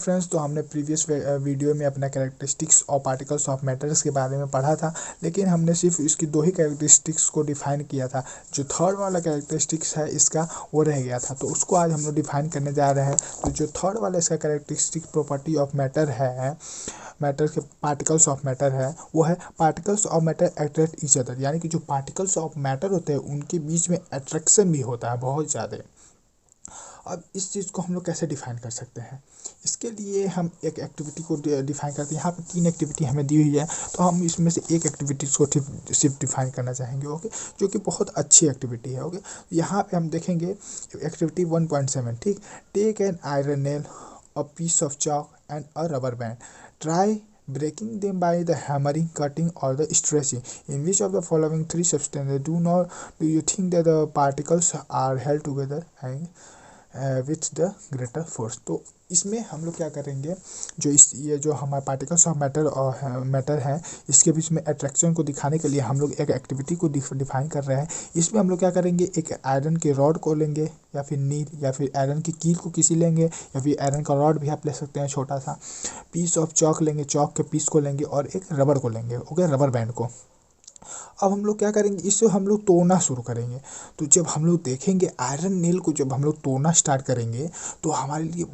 Friends, तो हमने previous video में अपना कैरेक्टरिस्टिक्स और पार्टिकल्स ऑफ मैटर्स के बारे में पढ़ा था, लेकिन हमने सिर्फ इसकी दो ही कैरेक्टरिस्टिक्स को डिफाइन किया था। जो थर्ड वाला कैरेक्टरिस्टिक्स है इसका वो रह गया था, तो उसको आज हम लोग डिफाइन करने जा रहे हैं। तो जो थर्ड वाला इसका कैरेक्टरिस्टिक प्रॉपर्टी ऑफ मैटर है, मैटर के पार्टिकल्स ऑफ मैटर है, वो है particles of matter attract each other. यानी कि जो पार्टिकल्स ऑफ मैटर होते हैं उनके बीच में अट्रैक्शन भी होता है बहुत ज़्यादा। अब इस चीज़ को हम लोग कैसे डिफाइन कर सकते हैं, इसके लिए हम एक एक्टिविटी को डिफाइन करते हैं। यहाँ पे 3 एक्टिविटी हमें दी हुई है, तो हम इसमें से एक एक्टिविटीज़ को सिर्फ डिफाइन करना चाहेंगे, ओके, जो कि बहुत अच्छी एक्टिविटी है। ओके, यहाँ पे हम देखेंगे एक्टिविटी 1.7, ठीक। Take an iron nail, a piece of chalk and a rubber band, try breaking them by the hammering, cutting or the stretching. In which of the following 3 substances do you think that the particles are held together and with the greater force? तो इसमें हम लोग क्या करेंगे, ये जो हमारे particles of matter है इसके बीच में अट्रैक्शन को दिखाने के लिए हम लोग एक एक्टिविटी को डिफाइन कर रहे हैं। इसमें हम लोग क्या करेंगे, एक आयरन के रॉड को लेंगे या फिर नील या फिर आयरन की कील को किसी लेंगे, या फिर आयरन का रॉड भी आप ले सकते हैं छोटा सा, पीस ऑफ चॉक लेंगे, चॉक के पीस को लेंगे, और एक रबर को लेंगे, ओके, रबर बैंड को। अब हम लोग क्या करेंगे, इससे हम लोग तोड़ना शुरू करेंगे। तो जब हम लोग देखेंगे आयरन नेल को जब हम लोग तोड़ना स्टार्ट करेंगे तो हमारे लिए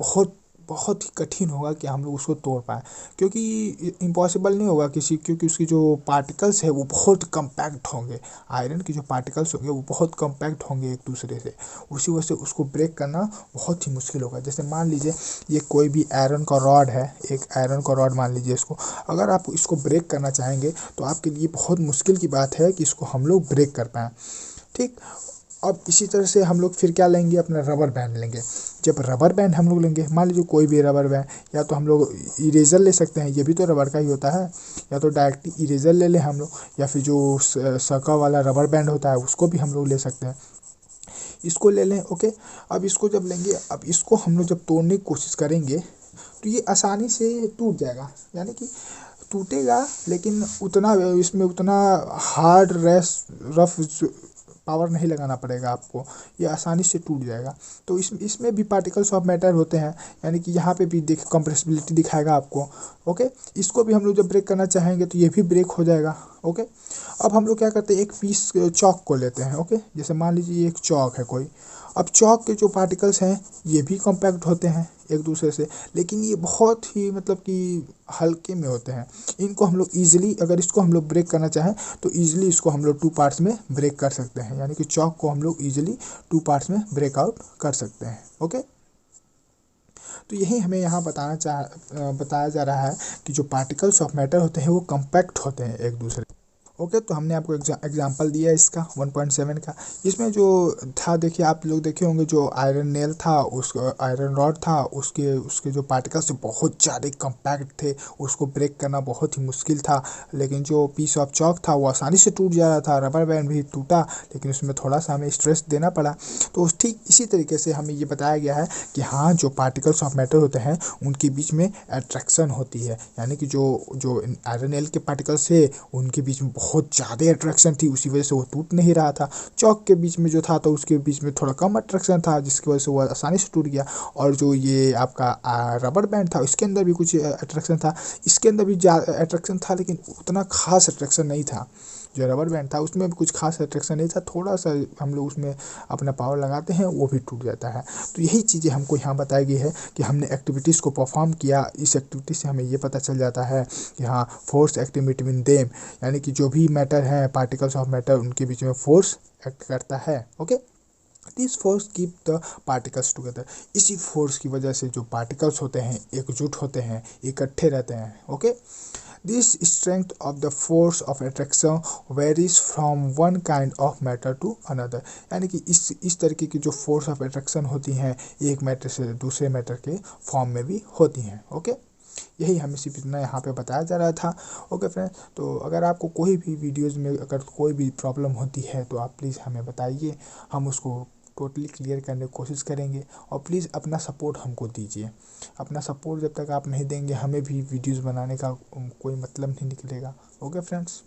बहुत ही कठिन होगा कि हम लोग उसको तोड़ पाएँ, क्योंकि इम्पॉसिबल नहीं होगा क्योंकि उसकी जो पार्टिकल्स है वो बहुत कम्पैक्ट होंगे। आयरन के जो पार्टिकल्स होंगे वो बहुत कम्पैक्ट होंगे एक दूसरे से, उसी वजह से उसको ब्रेक करना बहुत ही मुश्किल होगा। जैसे मान लीजिए ये कोई भी आयरन का रॉड है, एक आयरन का रॉड मान लीजिए इसको, अगर आप इसको ब्रेक करना चाहेंगे तो आपके लिए बहुत मुश्किल की बात है कि इसको हम लोग ब्रेक कर पाएँ, ठीक। अब इसी तरह से हम लोग फिर क्या लेंगे, अपना रबर बैंड लेंगे। जब रबर बैंड हम लोग लेंगे, मान लीजिए कोई भी रबर बैंड, या तो हम लोग इरेजर ले सकते हैं, ये भी तो रबर का ही होता है, या तो डायरेक्ट इरेजर ले लें हम लोग, या फिर जो सर्कल वाला रबर बैंड होता है उसको भी हम लोग ले सकते हैं, इसको ले लें, ओके। अब इसको जब लेंगे, अब इसको हम लोग जब तोड़ने की कोशिश करेंगे तो ये आसानी से टूट जाएगा, यानी कि टूटेगा, लेकिन इसमें उतना हार्ड रफ पावर नहीं लगाना पड़ेगा आपको, ये आसानी से टूट जाएगा। तो इसमें भी पार्टिकल्स ऑफ मैटर होते हैं, यानी कि यहाँ पे भी कंप्रेसिबिलिटी दिखाएगा आपको, ओके। इसको भी हम लोग जब ब्रेक करना चाहेंगे तो ये भी ब्रेक हो जाएगा, ओके। अब हम लोग क्या करते हैं, एक पीस चॉक को लेते हैं, ओके। जैसे मान लीजिए ये एक चॉक है कोई, अब चॉक के जो पार्टिकल्स हैं ये भी कॉम्पैक्ट होते हैं एक दूसरे से, लेकिन ये बहुत ही मतलब कि हल्के में होते हैं। इनको हम लोग ईजिली, अगर इसको हम लोग ब्रेक करना चाहें तो ईजिली इसको हम लोग 2 पार्ट्स में ब्रेक कर सकते हैं, यानी कि चॉक को हम लोग ईजिली 2 पार्ट्स में ब्रेक आउट कर सकते हैं, ओके। तो यही हमें यहाँ बताया जा रहा है कि जो पार्टिकल्स ऑफ मैटर होते हैं वो कम्पैक्ट होते हैं एक दूसरे, ओके। तो हमने आपको एग्जांपल दिया इसका 1.7 का। इसमें जो था, देखिए आप लोग देखे होंगे, जो आयरन नेल था, आयरन रॉड था, उसके जो पार्टिकल्स बहुत ज़्यादा कम्पैक्ट थे, उसको ब्रेक करना बहुत ही मुश्किल था। लेकिन जो पीस ऑफ चॉक था वो आसानी से टूट जा रहा था, रबर बैंड भी टूटा, लेकिन उसमें थोड़ा सा हमें स्ट्रेस देना पड़ा। तो ठीक इसी तरीके से हमें ये बताया गया है कि हाँ, जो पार्टिकल्स ऑफ मैटर होते हैं उनके बीच में अट्रैक्शन होती है, यानी कि जो आयरन नेल के पार्टिकल्स है उनके बीच में बहुत ज़्यादा अट्रैक्शन थी, उसी वजह से वो टूट नहीं रहा था। चॉक के बीच में जो था तो उसके बीच में थोड़ा कम अट्रैक्शन था, जिसकी वजह से वो आसानी से टूट गया। और जो ये आपका रबर बैंड था इसके अंदर भी कुछ अट्रैक्शन था, इसके अंदर भी अट्रैक्शन था, लेकिन उतना खास अट्रैक्शन नहीं था। जो रबर बैंड था उसमें भी कुछ खास अट्रैक्शन नहीं था, थोड़ा सा हम लोग उसमें अपना पावर लगाते हैं वो भी टूट जाता है। तो यही चीज़ें हमको यहाँ बताई गई है कि हमने एक्टिविटीज़ को परफॉर्म किया, इस एक्टिविटी से हमें ये पता चल जाता है कि हाँ, फोर्स एक्टिंग बिटवीन देम, यानी कि जो भी मैटर है, पार्टिकल्स ऑफ मैटर, उनके बीच में फोर्स एक्ट करता है, okay. This force keep the particles together, इसी फोर्स की वजह से जो पार्टिकल्स होते हैं एकजुट होते हैं, इकट्ठे रहते हैं, okay. This strength of the force of attraction varies from one kind of matter to another, यानी कि इस तरीके की जो फोर्स ऑफ अट्रैक्शन होती हैं एक मैटर से दूसरे मैटर के फॉर्म में भी होती हैं, ओके। यही हमें सिर्फ इतना यहाँ पे बताया जा रहा था, ओके फ्रेंड्स। तो अगर आपको कोई भी वीडियोज़ में अगर कोई भी प्रॉब्लम होती है तो आप प्लीज़ हमें बताइए, हम उसको टोटली क्लियर करने की कोशिश करेंगे। और प्लीज़ अपना सपोर्ट हमको दीजिए, अपना सपोर्ट जब तक आप नहीं देंगे हमें भी वीडियोज़ बनाने का कोई मतलब नहीं निकलेगा, ओके फ्रेंड्स।